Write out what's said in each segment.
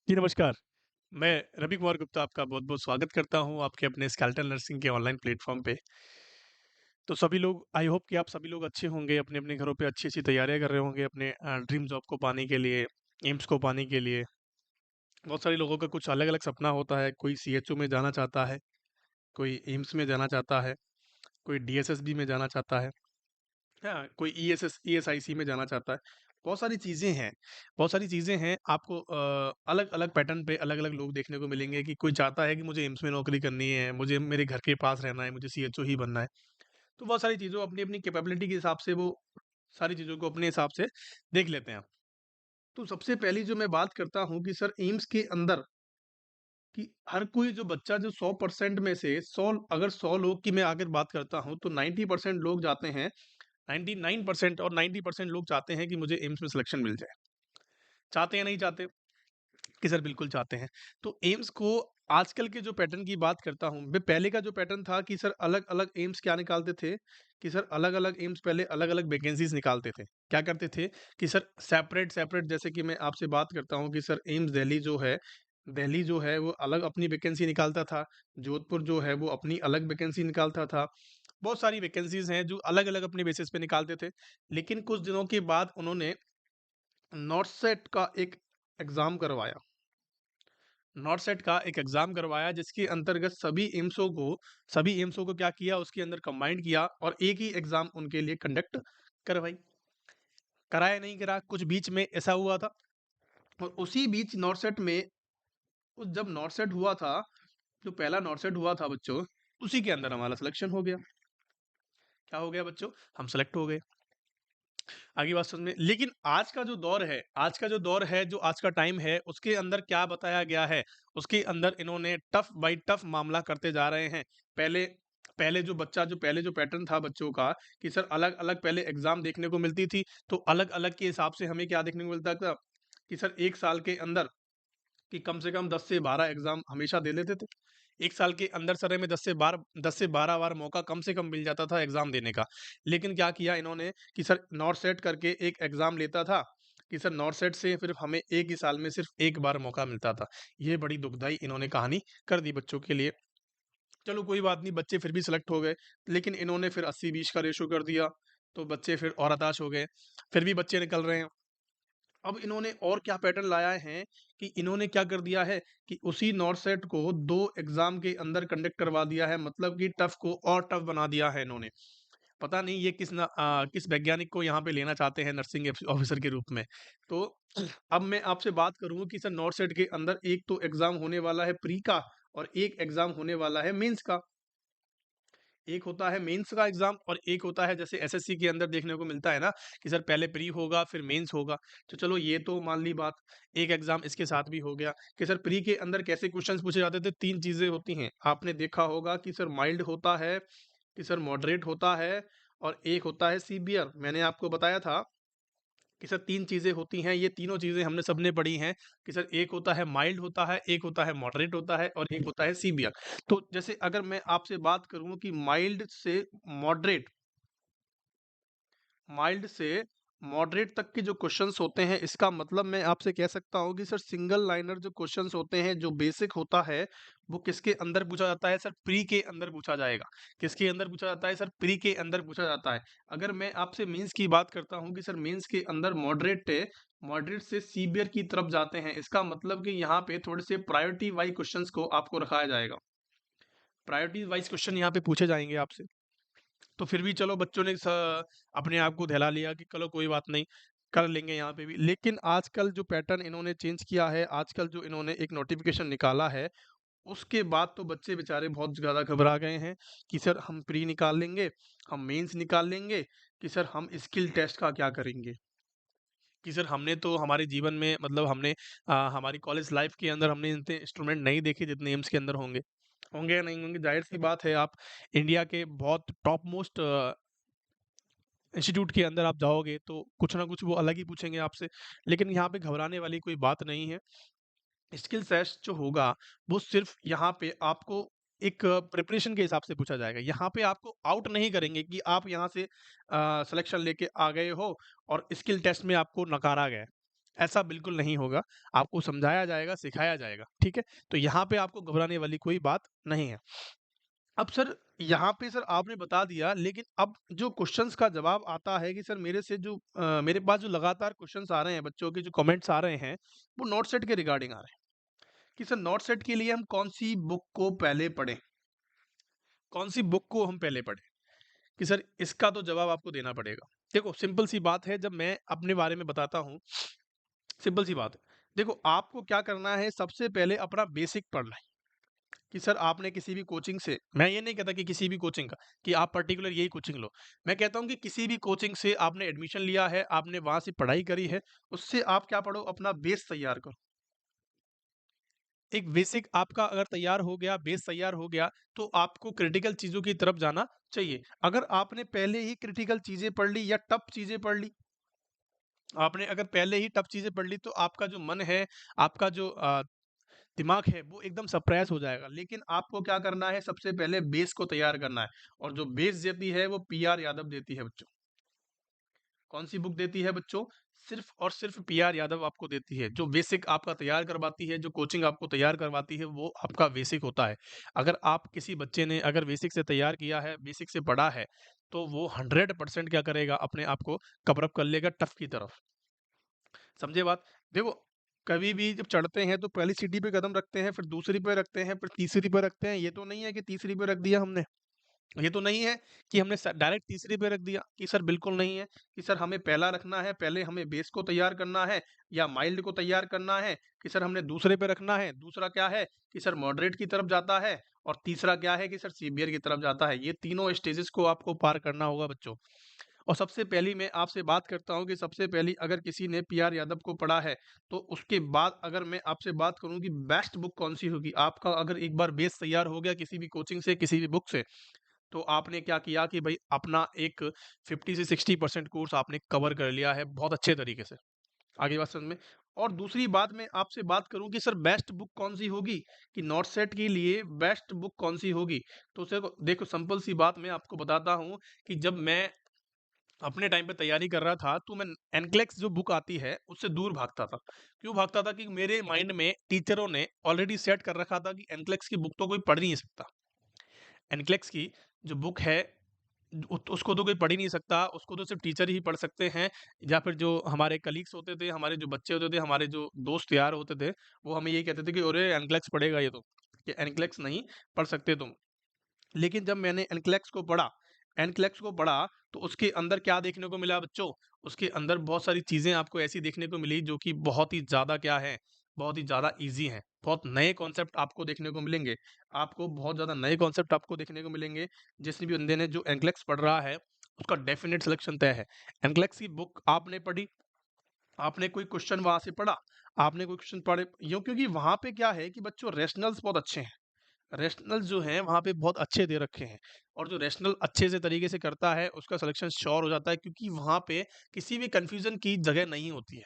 जी, नमस्कार। मैं रवि कुमार गुप्ता आपका बहुत-बहुत स्वागत करता हूँ आपके अपने स्केलेटल नर्सिंग के ऑनलाइन प्लेटफ़ॉर्म पे। तो सभी लोग आई होप कि आप सभी लोग अच्छे होंगे, अपने-अपने घरों पे अच्छी-अच्छी तैयारियाँ कर रहे होंगे अपने ड्रीम जॉब को पाने के लिए, एम्स को पाने के लिए। बहुत सारे लोगों का कुछ अलग-अलग सपना होता है, कोई सीएचओ में जाना चाहता है, कोई एम्स में जाना चाहता है, कोई डीएसएसबी में जाना चाहता है। हाँ, कोई ईएसआईसी में जाना चाहता है। बहुत सारी चीज़ें हैं आपको अलग-अलग पैटर्न पे अलग-अलग लोग देखने को मिलेंगे कि कोई चाहता है कि मुझे एम्स में नौकरी करनी है, मुझे मेरे घर के पास रहना है, मुझे सीएचओ ही बनना है। तो बहुत सारी चीज़ों अपनी-अपनी कैपेबिलिटी के हिसाब से वो सारी चीज़ों को अपने हिसाब से देख लेते हैं। तो सबसे पहली जो मैं बात करता हूँ कि सर एम्स के अंदर कि हर कोई जो बच्चा जो 100% में से 100 लोग की मैं अगर बात करता हूँ तो 90% लोग जाते हैं 99% और 90% लोग चाहते हैं कि मुझे एम्स में सिलेक्शन मिल जाए। चाहते हैं, नहीं चाहते? कि सर बिल्कुल चाहते हैं। तो एम्स को आजकल के जो पैटर्न की बात करता हूँ, मैं पहले का जो पैटर्न था कि सर अलग-अलग एम्स क्या निकालते थे, कि सर अलग-अलग एम्स पहले अलग-अलग वैकेंसीज़ निकालते थे। क्या करते थे कि सर सेपरेट-सेपरेट जैसे कि मैं आपसे बात करता हूँ कि सर एम्स दिल्ली जो है वो अलग अपनी वैकेंसी निकालता था, जोधपुर जो है वो अपनी अलग वैकेंसी निकालता था। बहुत सारी वैकेंसीज़ हैं जो अलग-अलग अपने बेसिस पे निकालते थे। लेकिन कुछ दिनों के बाद उन्होंने नॉर्थ-सेट का एक एग्ज़ाम करवाया। नॉर्थ-सेट का एक एग्ज़ाम करवाया जिसके अंतर्गत सभी एम्सों को क्या किया उसके अंदर कंबाइंड किया और एक ही एग्ज़ाम उनके लिए कंडक्ट करवाई। कराया नहीं करा, कुछ बीच में ऐसा हुआ था और उसी बीच नॉर्थ-सेट में जब नॉर्थ-सेट हुआ था, जो पहला नॉर्थ-सेट हुआ था बच्चों, उसी के अंदर हमारा सिलेक्शन हो गया। क्या हो गया बच्चों? हम सेलेक्ट हो गए। आगे बात समझ में लेकिन आज का जो दौर है, जो आज का टाइम है, उसके अंदर क्या बताया गया है, उसके अंदर इन्होंने टफ बाई टफ मामला करते जा रहे हैं। पहले पहले जो पैटर्न था बच्चों का कि सर अलग-अलग पहले एग्ज़ाम देखने को मिलती थी, तो अलग-अलग के हिसाब से हमें क्या देखने को मिलता था कि सर 1 साल के अंदर कि कम से कम 10 से 12 एग्ज़ाम हमेशा दे लेते थे। 1 साल के अंदर सर हमें 10 से 12 बार मौका कम से कम मिल जाता था एग्ज़ाम देने का। लेकिन क्या किया इन्होंने कि सर नॉर्थ-सेट करके एक एग्ज़ाम लेता था कि सर नॉर्थ-सेट से सिर्फ़ हमें 1 ही साल में सिर्फ़ 1 बार मौका मिलता था। ये बड़ी दुखदाई इन्होंने कहानी कर दी बच्चों के लिए। चलो कोई बात नहीं, बच्चे फिर भी सेलेक्ट हो गए, लेकिन इन्होंने फिर 80-20 का रेशियो कर दिया, तो बच्चे फिर और हताश हो गए। फिर भी बच्चे निकल रहे हैं। अब इन्होंने और क्या पैटर्न लाया है कि इन्होंने क्या कर दिया है कि उसी नॉर्थ-सेट को 2 एग्ज़ाम के अंदर कंडक्ट करवा दिया है, मतलब कि टफ को और टफ बना दिया है इन्होंने। पता नहीं ये किस वैज्ञानिक को यहाँ पे लेना चाहते हैं नर्सिंग ऑफिसर के रूप में। तो अब मैं आपसे बात करूँ कि सर नॉर्थ-सेट के अंदर एक तो एग्ज़ाम होने वाला है प्री का और एक एग्ज़ाम होने वाला है मेंस का। एक होता है मेंस का एग्जाम और एक होता है जैसे एसएससी के अंदर देखने को मिलता है ना कि सर पहले प्री होगा फिर मेंस होगा। तो चलो ये तो मान ली बात, एक एग्जाम इसके साथ भी हो गया कि सर प्री के अंदर कैसे क्वेश्चंस पूछे जाते थे। तीन चीजें होती हैं, आपने देखा होगा कि सर माइल्ड होता है, कि सर मॉडरेट होता है और एक होता है सीवियर। मैंने आपको बताया था कि सर 3 चीज़ें होती हैं, ये तीनों चीज़ें हमने सबने पढ़ी हैं कि सर एक होता है माइल्ड होता है, एक होता है मॉडरेट होता है और एक होता है सीवियर। तो जैसे अगर मैं आपसे बात करूँ कि मॉडरेट माइल्ड से मॉडरेट तक के जो क्वेश्चंस होते हैं, इसका मतलब मैं आपसे कह सकता हूँ कि सर सिंगल लाइनर जो क्वेश्चंस होते हैं, जो बेसिक होता है, वो किसके अंदर पूछा जाता है? सर प्री के अंदर पूछा जाएगा। किसके अंदर पूछा जाता है? सर प्री के अंदर पूछा जाता है। अगर मैं आपसे मेंस की बात करता हूँ कि सर मेंस के अंदर मॉडरेट से सीवियर की तरफ जाते हैं, इसका मतलब कि यहाँ पे थोड़े से प्रायोरिटी वाइज क्वेश्चंस को आपको रखाया जाएगा। प्रायोरिटी वाइज क्वेश्चन यहाँ पे पूछे जाएंगे आपसे। तो फिर भी चलो बच्चों ने अपने आप को दहला लिया कि चलो कोई बात नहीं, कर लेंगे यहाँ पे भी। लेकिन आजकल जो पैटर्न इन्होंने चेंज किया है, आजकल जो इन्होंने एक नोटिफिकेशन निकाला है, उसके बाद तो बच्चे बेचारे बहुत ज़्यादा घबरा गए हैं कि सर हम प्री निकाल लेंगे, हम मेंस निकाल लेंगे, कि सर हम स्किल टेस्ट का क्या करेंगे? कि सर हमने तो हमारे जीवन में मतलब हमारी कॉलेज लाइफ के अंदर हमने इतने इंस्ट्रूमेंट नहीं देखे जितने एम्स के अंदर होंगे। होंगे या नहीं होंगे, ज़ाहिर-सी बात है, आप इंडिया के बहुत टॉप मोस्ट इंस्टीट्यूट के अंदर आप जाओगे तो कुछ ना कुछ वो अलग ही पूछेंगे आपसे। लेकिन यहाँ पे घबराने वाली कोई बात नहीं है। स्किल टेस्ट जो होगा वो सिर्फ़ यहाँ पे आपको एक प्रिपरेशन के हिसाब से पूछा जाएगा। यहाँ पे आपको आउट नहीं करेंगे कि आप यहाँ से सिलेक्शन लेके आ गए हो और स्किल टेस्ट में आपको नकारा गया है। ऐसा बिल्कुल नहीं होगा, आपको समझाया जाएगा, सिखाया जाएगा, ठीक है? तो यहाँ पे आपको घबराने वाली कोई बात नहीं है। अब सर यहाँ पे सर आपने बता दिया, लेकिन अब जो क्वेश्चंस का जवाब आता है कि सर मेरे से जो मेरे पास जो लगातार क्वेश्चंस आ रहे हैं, बच्चों के जो कमेंट्स आ रहे हैं, वो नोट सेट के रिगार्डिंग आ रहे हैं कि सर नोट सेट के लिए हम कौन-सी बुक को पहले पढ़ें? कौन-सी बुक को हम पहले पढ़ें? कि सर इसका तो जवाब आपको देना पड़ेगा। देखो सिंपल सी बात है, जब मैं अपने बारे में बताता हूँ, सिंपल सी बात है। देखो आपको क्या करना है, सबसे पहले अपना बेसिक पढ़ना है कि सर आपने किसी भी कोचिंग से, मैं ये नहीं कहता कि किसी भी कोचिंग का, कि आप पर्टिकुलर यही कोचिंग लो। मैं कहता हूँ कि किसी भी कोचिंग से आपने एडमिशन लिया है, आपने वहाँ से पढ़ाई करी है, उससे आप क्या पढ़ो, अपना बेस तैयार करो। एक बेसिक आपका अगर तैयार हो गया, बेस तैयार हो गया, तो आपको क्रिटिकल चीज़ों की तरफ जाना चाहिए। अगर आपने पहले ही क्रिटिकल चीज़ें पढ़ ली या टफ चीज़ें पढ़ ली, आपने अगर पहले ही टफ चीज़ें पढ़ ली, तो आपका जो मन है, आपका जो दिमाग है, वो एकदम सप्रेस हो जाएगा। लेकिन आपको क्या करना है, सबसे पहले बेस को तैयार करना है, और जो बेस देती है वो पीआर यादव देती है बच्चों। कौन सी बुक देती है बच्चों? सिर्फ और सिर्फ पीआर यादव आपको देती है। जो बेसिक आपका तैयार करवाती है, जो कोचिंग आपको तैयार करवाती है, वो आपका बेसिक होता है। अगर आप किसी बच्चे ने अगर बेसिक से तैयार किया है, बेसिक से पढ़ा है, तो वो 100% क्या करेगा, अपने आप को कवर अप कर लेगा टफ की तरफ। समझे बात? देखो, कभी भी जब चढ़ते हैं तो पहली सीढ़ी पे कदम रखते हैं, फिर दूसरी पे रखते हैं, फिर तीसरी पे रखते हैं। ये तो नहीं है कि तीसरी पे रख दिया हमने। ये तो नहीं है कि हमने डायरेक्ट तीसरे पे रख दिया, कि सर बिल्कुल नहीं है, कि सर हमें पहला रखना है, पहले हमें बेस को तैयार करना है या माइल्ड को तैयार करना है, कि सर हमने दूसरे पे रखना है, दूसरा क्या है कि सर मॉडरेट की तरफ जाता है, और तीसरा क्या है कि सर सीवियर की तरफ जाता है। ये तीनों स्टेजेस को आपको पार करना होगा बच्चों। और सबसे पहली मैं आपसे बात करता हूँ कि सबसे पहली अगर किसी ने पीआर यादव को पढ़ा है, तो उसके बाद अगर मैं आपसे बात करूँ कि बेस्ट बुक कौन सी होगी, आपका अगर एक बार बेस तैयार हो गया किसी भी कोचिंग से, किसी भी बुक से, तो आपने क्या किया कि भाई अपना एक 50 से 60% कोर्स आपने कवर कर लिया है बहुत अच्छे तरीके से। आगे बात समझ में? और दूसरी बात मैं आपसे बात करूं कि सर बेस्ट बुक कौन सी होगी, कि नॉट सेट के लिए बेस्ट बुक कौन सी होगी, तो देखो देखो सिंपल सी बात मैं आपको बताता हूं कि जब मैं अपने टाइम पे तैयारी कर रहा था, तो मैं एनक्लेक्स जो बुक आती है उससे दूर भागता था। क्यों भागता था? कि मेरे माइंड में टीचरों ने ऑलरेडी सेट कर रखा था कि एनक्लेक्स की बुक तो कोई पढ़ नहीं सकता। एनक्लेक्स की जो बुक है, उसको तो कोई पढ़ ही नहीं सकता, उसको तो सिर्फ टीचर ही पढ़ सकते हैं, या फिर जो हमारे कलीग्स होते थे, हमारे जो बच्चे होते थे, हमारे जो दोस्त यार होते थे, वो हमें यही कहते थे कि अरे एनक्लेक्स पढ़ेगा ये तो, कि एनक्लेक्स नहीं पढ़ सकते तुम। लेकिन जब मैंने एनक्लेक्स को पढ़ा, तो उसके अंदर क्या देखने को मिला बच्चों? उसके अंदर बहुत सारी चीज़ें आपको ऐसी देखने को मिली जो कि बहुत ही ज़्यादा क्या है, बहुत ही ज़्यादा ईज़ी हैं। बहुत नए कॉन्सेप्ट आपको देखने को मिलेंगे। आपको बहुत ज़्यादा नए कॉन्सेप्ट आपको देखने को मिलेंगे। जिस भी बंदे ने जो एनक्लेक्स पढ़ रहा है, उसका डेफ़िनेट सिलेक्शन तय है। एनक्लेक्स की बुक आपने पढ़ी, आपने कोई क्वेश्चन वहाँ से पढ़ा, आपने कोई क्वेश्चन पढ़े यूँ, क्योंकि वहाँ पे क्या है कि बच्चों रैशनल्स बहुत अच्छे हैं। रैशनल जो हैं वहाँ पे बहुत अच्छे दे रखे हैं, और जो रैशनल अच्छे से तरीके से करता है उसका सिलेक्शन श्योर हो जाता है, क्योंकि वहाँ पे किसी भी कन्फ्यूज़न की जगह नहीं होती है।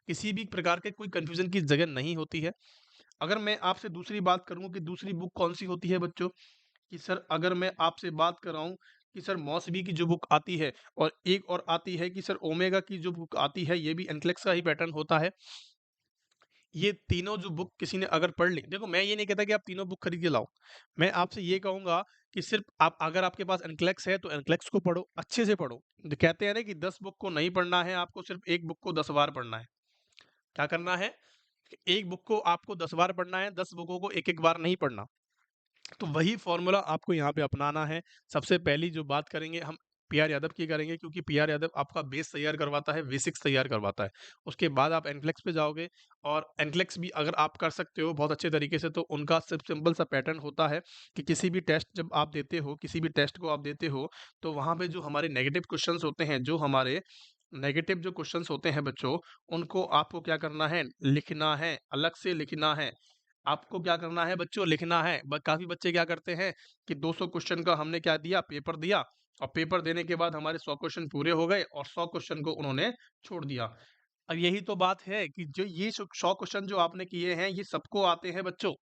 किसी भी प्रकार के कोई कन्फ्यूज़न की जगह नहीं होती है। अगर मैं आपसे दूसरी बात करूँ कि दूसरी बुक कौन-सी होती है बच्चों, कि सर अगर मैं आपसे बात कर रहा हूँ कि सर मौसवी की जो बुक आती है, और एक और आती है कि सर ओमेगा की जो बुक आती है, ये भी एनक्लेक्स का ही पैटर्न होता है। ये तीनों जो बुक किसी ने अगर पढ़ ली, देखो मैं ये नहीं कहता कि आप तीनों बुक खरीद के लाओ। मैं आपसे ये कहूँगा कि सिर्फ़ आप, अगर आपके पास एनक्लेक्स है तो एनक्लेक्स को पढ़ो, अच्छे से पढ़ो। जो कहते हैं ना कि 10 बुक को नहीं पढ़ना है, आपको सिर्फ़ 1 बुक को 10 बार पढ़ना है। क्या करना है? कि 1 बुक को आपको 10 बार पढ़ना है, 10 बुकों को 1-1 बार नहीं पढ़ना। तो वही फ़ॉर्मूला आपको यहाँ पे अपनाना है। सबसे पहली जो बात करेंगे हम पीआर यादव की करेंगे, क्योंकि पीआर यादव आपका बेस तैयार करवाता है, बेसिक्स तैयार करवाता है। उसके बाद आप एनक्लेक्स पे जाओगे, और एनक्लेक्स भी अगर आप कर सकते हो बहुत अच्छे तरीके से, तो उनका सिर्फ सिंपल सा पैटर्न होता है कि किसी भी टेस्ट जब आप देते हो, किसी भी टेस्ट को आप देते हो, तो वहाँ पे जो हमारे नेगेटिव क्वेश्चंस होते हैं, जो हमारे नेगेटिव जो क्वेश्चंस होते हैं बच्चों, उनको आपको क्या करना है? लिखना है, अलग से लिखना है। आपको क्या करना है बच्चों? लिखना है। काफ़ी बच्चे क्या करते हैं कि 200 क्वेश्चन का हमने क्या दिया, पेपर दिया, और पेपर देने के बाद हमारे 100 क्वेश्चन पूरे हो गए और 100 क्वेश्चन को उन्होंने छोड़ दिया। अब यही तो बात है कि जो ये 100 क्वेश्चन जो आपने किए हैं, ये सबको आते हैं बच्चों।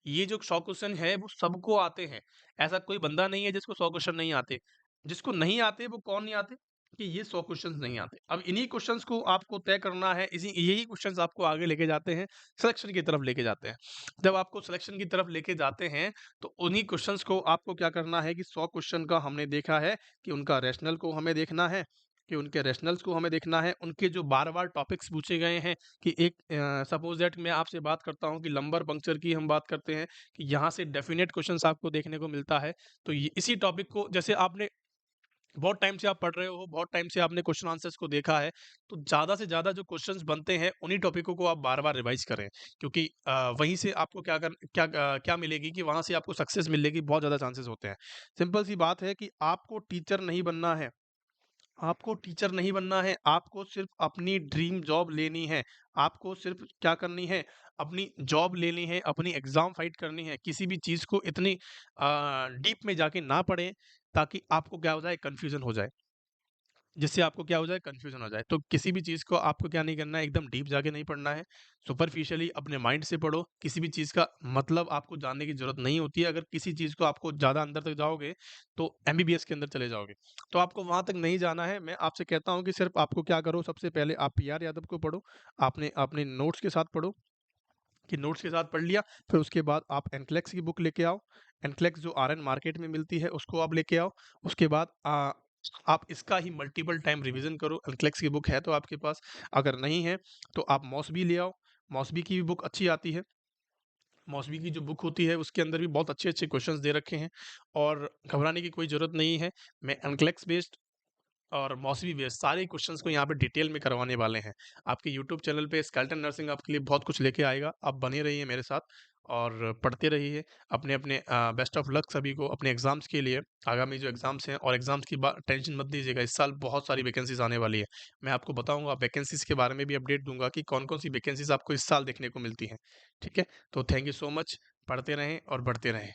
ये जो 100 क्वेश्चन है वो सबको आते हैं। ऐसा कोई बंदा नहीं है जिसको 100 क्वेश्चन नहीं आते। जिसको नहीं आते वो कौन नहीं आते? कि ये 100 क्वेश्चंस नहीं आते। अब इन्हीं क्वेश्चंस को आपको तय करना है, इसी यही क्वेश्चंस आपको आगे लेके जाते हैं, सिलेक्शन की तरफ लेके जाते हैं। जब आपको सिलेक्शन की तरफ लेके जाते हैं, तो उन्हीं क्वेश्चंस को आपको क्या करना है कि 100 क्वेश्चन का हमने देखा है कि उनका रैशनल को हमें देखना है, कि उनके रैशनल्स को हमें देखना है, उनके जो बार-बार टॉपिक्स पूछे गए हैं कि एक सपोज़ दैट मैं आपसे बात करता हूँ कि लंबर पंक्चर की हम बात करते हैं कि यहाँ से डेफिनिट क्वेश्चंस आपको देखने को मिलता है। तो ये इसी टॉपिक को जैसे आपने बहुत टाइम से आप पढ़ रहे हो, बहुत टाइम से आपने क्वेश्चन आंसर्स को देखा है, तो ज़्यादा से ज़्यादा जो क्वेश्चंस बनते हैं, उन्हीं टॉपिकों को आप बार-बार रिवाइज़ करें। क्योंकि वहीं से आपको क्या मिलेगी कि वहाँ से आपको सक्सेस मिलने की बहुत ज़्यादा चांसेस होते हैं। सिंपल सी बात है कि आपको टीचर नहीं बनना है, आपको टीचर नहीं बनना है, आपको सिर्फ़ अपनी ड्रीम जॉब लेनी है। आपको सिर्फ़ क्या करनी है, अपनी जॉब लेनी है, अपनी एग्ज़ाम फाइट करनी है। किसी भी चीज़ को इतनी डीप में जाके ना पढ़ें, ताकि आपको क्या हो जाए, कन्फ्यूज़न हो जाए। जिससे आपको क्या हो जाए, कन्फ्यूज़न हो जाए। तो किसी भी चीज़ को आपको क्या नहीं करना है, एकदम डीप जाके नहीं पढ़ना है। सुपरफिशियली अपने माइंड से पढ़ो। किसी भी चीज़ का मतलब आपको जानने की ज़रूरत नहीं होती है। अगर किसी चीज़ को आपको ज़्यादा अंदर तक जाओगे, तो एमबीबीएस के अंदर चले जाओगे। तो आपको वहाँ तक नहीं जाना है। मैं आपसे कहता हूँ कि सिर्फ़ आपको क्या करो, सबसे पहले आप पीआर यादव को पढ़ो। आपने अपने नोट्स के साथ पढ़ो, कि नोट्स के साथ पढ़ लिया, फिर उसके बाद आप एनक्लेक्स की बुक लेके आओ। एनक्लेक्स जो आरएन मार्केट में मिलती है, उसको आप लेके आओ। उसके बाद आप इसका ही मल्टीपल टाइम रिवीजन करो। एनक्लेक्स की बुक है तो आपके पास, अगर नहीं है तो आप मॉसबी ले आओ। मॉसबी की भी बुक अच्छी आती है। मौसवी की जो बुक होती है उसके अंदर भी बहुत अच्छे-अच्छे क्वेश्चंस दे रखे हैं, और घबराने की कोई ज़रूरत नहीं है। मैं एनक्लेक्स बेस्ड और मौसमी बेस्ड सारे क्वेश्चंस को यहाँ पे डिटेल में करवाने वाले हैं। आपके यूट्यूब चैनल पे स्केलेटन नर्सिंग आपके लिए बहुत कुछ लेके आएगा। आप बने रहिए मेरे साथ और पढ़ते रहिए। अपने-अपने बेस्ट ऑफ लक सभी को अपने एग्ज़ाम्स के लिए। आगामी जो एग्ज़ाम्स हैं, और एग्ज़ाम्स की टेंशन मत लीजिएगा, इस साल बहुत सारी वैकेंसीज़ आने वाली है। मैं आपको बताऊँगा वैकेंसीज़ के बारे में भी अपडेट दूँगा कि कौन-कौन सी वैकेंसीज़ आपको इस साल देखने को मिलती हैं। ठीक है? तो थैंक यू सो मच। पढ़ते रहें और बढ़ते रहें।